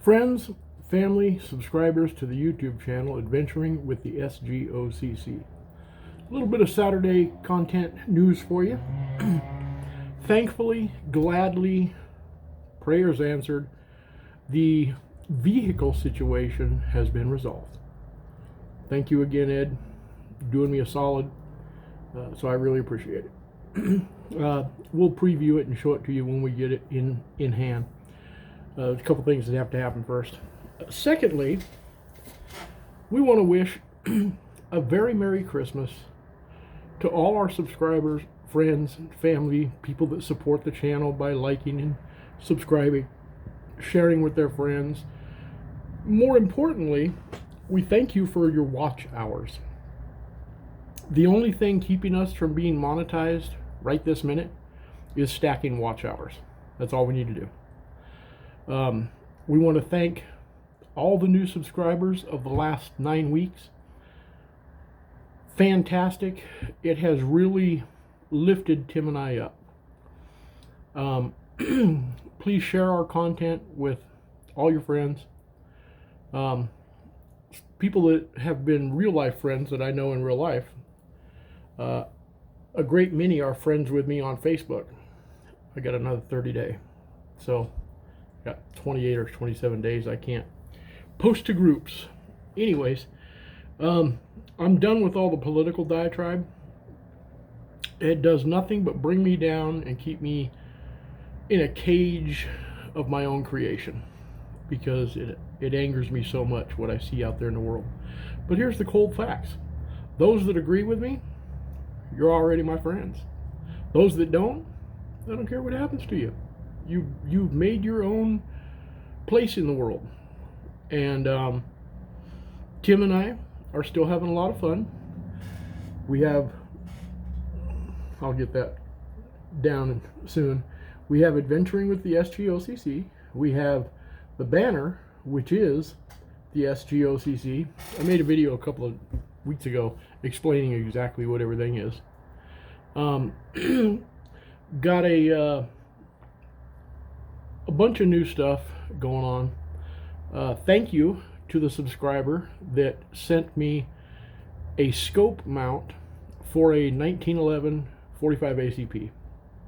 Friends, family, subscribers to the YouTube channel Adventuring with the S.G.O.C.C. A little bit of Saturday content news for you. Thankfully, gladly, prayers answered, the vehicle situation has been resolved. Thank you again, Ed. Doing me a solid, so I really appreciate it. We'll preview it and show it to you when we get it in hand. A couple things that have to happen first. Secondly, we want to wish a very Merry Christmas to all our subscribers, friends, family, people that support the channel by liking and subscribing, sharing with their friends. More importantly, we thank you for your watch hours. The only thing keeping us from being monetized right this minute is stacking watch hours. That's all we need to do. We want to thank all the new subscribers of the last 9 weeks. Fantastic. It has really lifted Tim and I up. Please share our content with all your friends. People that have been real life friends that I know in real life. A great many are friends with me on Facebook. I got another 30 day. So got 28 or 27 days I can't post to groups. Anyways, I'm done with all the political diatribe. It does nothing but bring me down and keep me in a cage of my own creation, because it angers me so much what I see out there in the world. But here's the cold facts. Those that agree with me, you're already my friends. Those that don't, I don't care what happens to you. You've made your own place in the world. And Tim and I are still having a lot of fun. We have, I'll get that down soon. We have Adventuring with the S.G.O.C.C. We have the banner, which is the S.G.O.C.C. I made a video a couple of weeks ago explaining exactly what everything is. Got a bunch of new stuff going on. Thank you to the subscriber that sent me a scope mount for a 1911 45 ACP.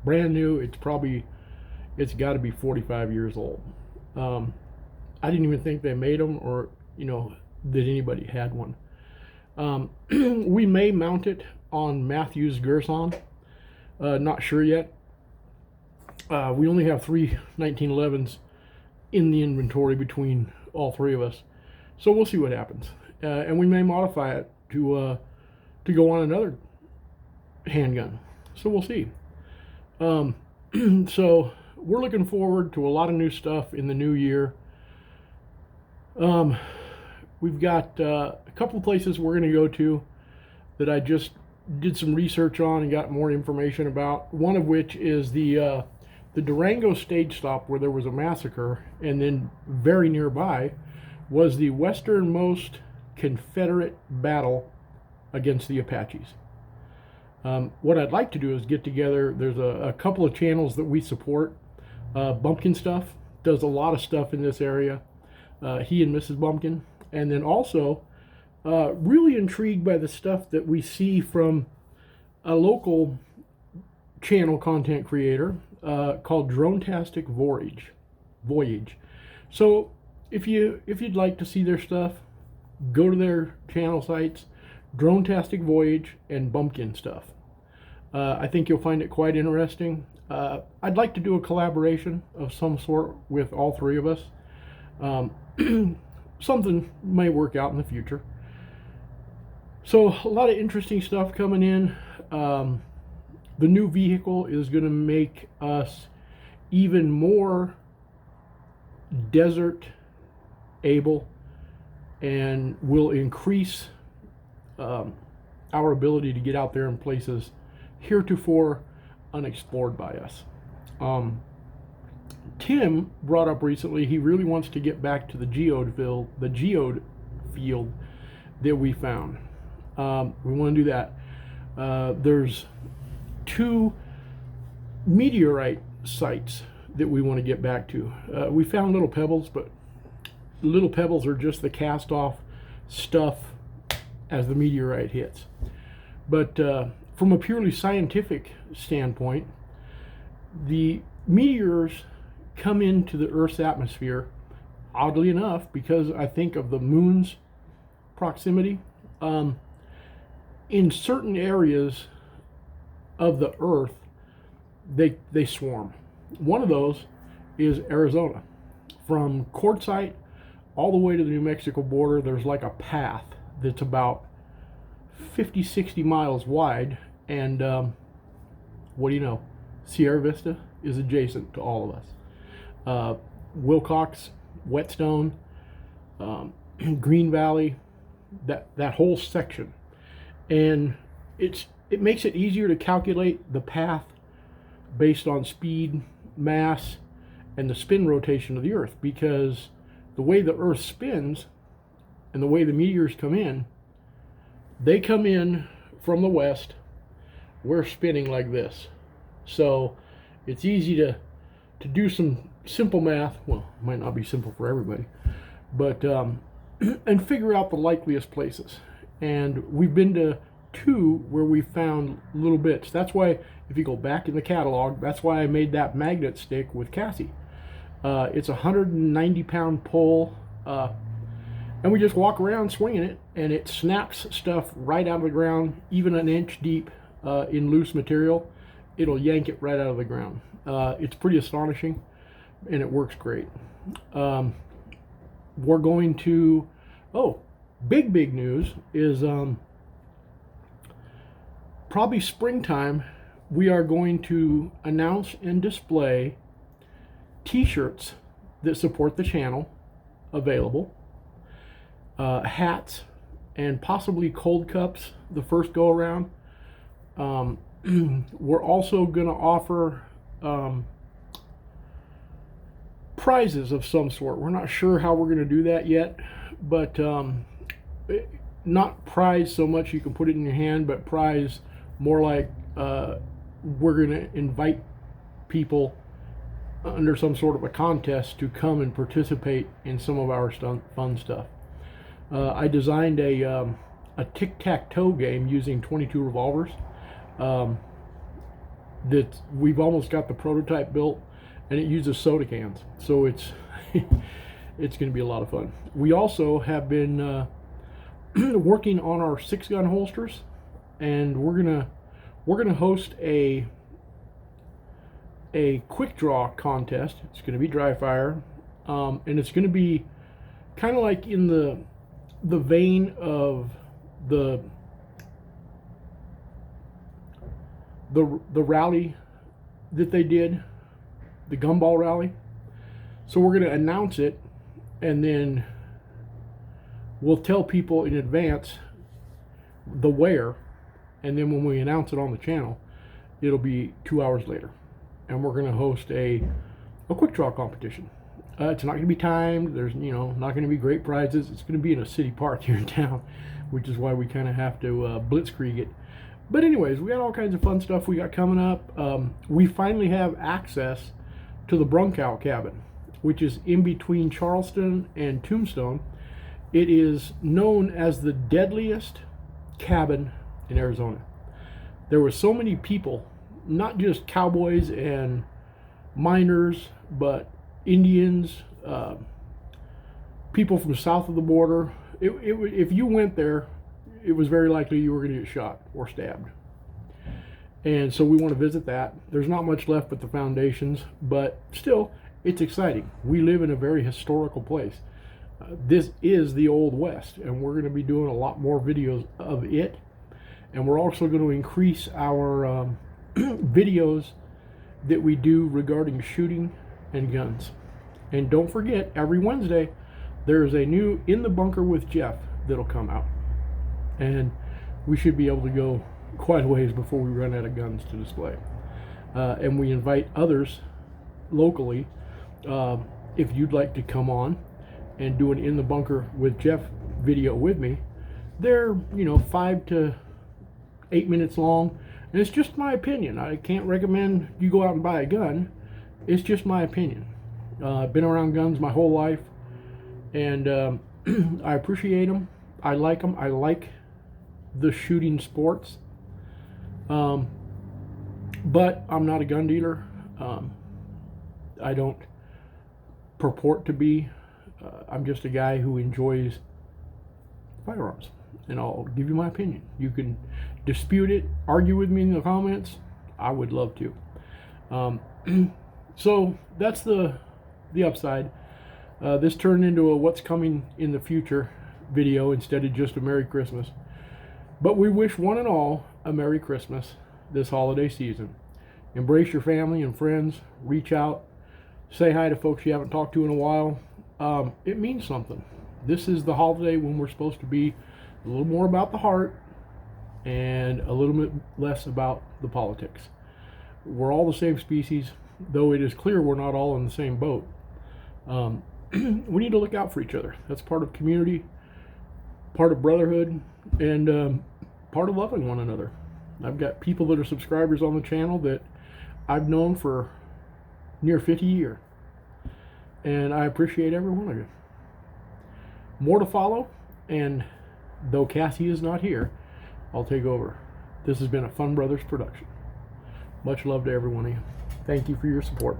Brand new. It's got to be 45 years old. I didn't even think they made them, or that anybody had one. We may mount it on Matthew's Gerson. Not sure yet. We only have 3 1911s in the inventory between all 3 of us, so we'll see what happens. And we may modify it to go on another handgun. So we'll see. So we're looking forward to a lot of new stuff in the new year. We've got a couple of places we're going to go to that I just did some research on and got more information about. One of which is the Durango stage stop where there was a massacre, and then very nearby was the westernmost Confederate battle against the Apaches. What I'd like to do is get together. There's a couple of channels that we support. Bumpkin Stuff does a lot of stuff in this area. He and Mrs. Bumpkin. And then also really intrigued by the stuff that we see from a local channel content creator called Dronetastic Voyage. So if you'd like to see their stuff, go to their channel sites, Dronetastic Voyage and Bumpkin Stuff. I think you'll find it quite interesting. I'd like to do a collaboration of some sort with all 3 of us. Something may work out in the future. So a lot of interesting stuff coming in. The new vehicle is going to make us even more desert able, and will increase our ability to get out there in places heretofore unexplored by us. Tim brought up recently he really wants to get back to the geode field that we found. We want to do that. There's 2 meteorite sites that we want to get back to. We found little pebbles, but little pebbles are just the cast off stuff as the meteorite hits. But from a purely scientific standpoint, the meteors come into the Earth's atmosphere, oddly enough, because I think of the moon's proximity. In certain areas of the Earth, they swarm. One of those is Arizona. From Quartzsite all the way to the New Mexico border, there's like a path that's about 50-60 miles wide, and what do you know? Sierra Vista is adjacent to all of us. Wilcox, Whetstone, Green Valley, that whole section. And it makes it easier to calculate the path based on speed, mass, and the spin rotation of the Earth, because the way the Earth spins and the way the meteors come in, they come in from the west. We're spinning like this. So it's easy to do some simple math. Well, it might not be simple for everybody, but and figure out the likeliest places. And we've been to 2 where we found little bits. That's why, if you go back in the catalog, that's why I made that magnet stick with Cassie. It's a 190-pound pole, and we just walk around swinging it, and it snaps stuff right out of the ground, even an inch deep in loose material. It'll yank it right out of the ground. It's pretty astonishing, and it works great. We're going to, big news is probably springtime, we are going to announce and display t-shirts that support the channel available, hats, and possibly cold cups the first go around. We're also going to offer prizes of some sort. We're not sure how we're going to do that yet, but not prize so much you can put it in your hand, but prize more like we're going to invite people under some sort of a contest to come and participate in some of our fun stuff. I designed a tic-tac-toe game using 22 revolvers. That we've almost got the prototype built, and it uses soda cans, so it's it's going to be a lot of fun. We also have been working on our 6-gun holsters, and we're gonna host a quick draw contest. It's going to be dry fire, and it's going to be kind of like in the vein of the rally that they did, the gumball rally. So we're going to announce it, and then we'll tell people in advance the where, and then when we announce it on the channel, it'll be 2 hours later, and we're going to host a quick draw competition. It's not going to be timed. There's not going to be great prizes. It's going to be in a city park here in town, which is why we kind of have to blitzkrieg it. But anyways, we got all kinds of fun stuff we got coming up. We finally have access to the Brunkow cabin, which is in between Charleston and Tombstone. It is known as the deadliest cabin in Arizona. There were so many people, not just cowboys and miners, but Indians, people from south of the border. If you went there, it was very likely you were going to get shot or stabbed. And so we want to visit that. There's not much left but the foundations, but still, it's exciting. We live in a very historical place. This is the Old West, and we're going to be doing a lot more videos of it. And we're also going to increase our videos that we do regarding shooting and guns. And don't forget, every Wednesday, there's a new In the Bunker with Jeff that'll come out. And we should be able to go quite a ways before we run out of guns to display. And we invite others locally, if you'd like to come on and do an In the Bunker with Jeff video with me. They're 5 to 8 minutes long, and it's just my opinion. I can't recommend you go out and buy a gun. It's just my opinion. I've been around guns my whole life, and I appreciate them. I like them. I like the shooting sports, but I'm not a gun dealer. I don't purport to be. I'm just a guy who enjoys firearms, and I'll give you my opinion. You can dispute it, argue with me in the comments. I would love to. So that's the upside. This turned into a what's coming in the future video instead of just a Merry Christmas. But we wish one and all a Merry Christmas this holiday season. Embrace your family and friends. Reach out. Say hi to folks you haven't talked to in a while. It means something. This is the holiday when we're supposed to be a little more about the heart and a little bit less about the politics. We're all the same species, though it is clear we're not all in the same boat. We need to look out for each other. That's part of community, part of brotherhood, and part of loving one another. I've got people that are subscribers on the channel that I've known for near 50 years, and I appreciate every one of you. More to follow, and though Cassie is not here, I'll take over. This has been a Fun Brothers production. Much love to every one of you. Thank you for your support.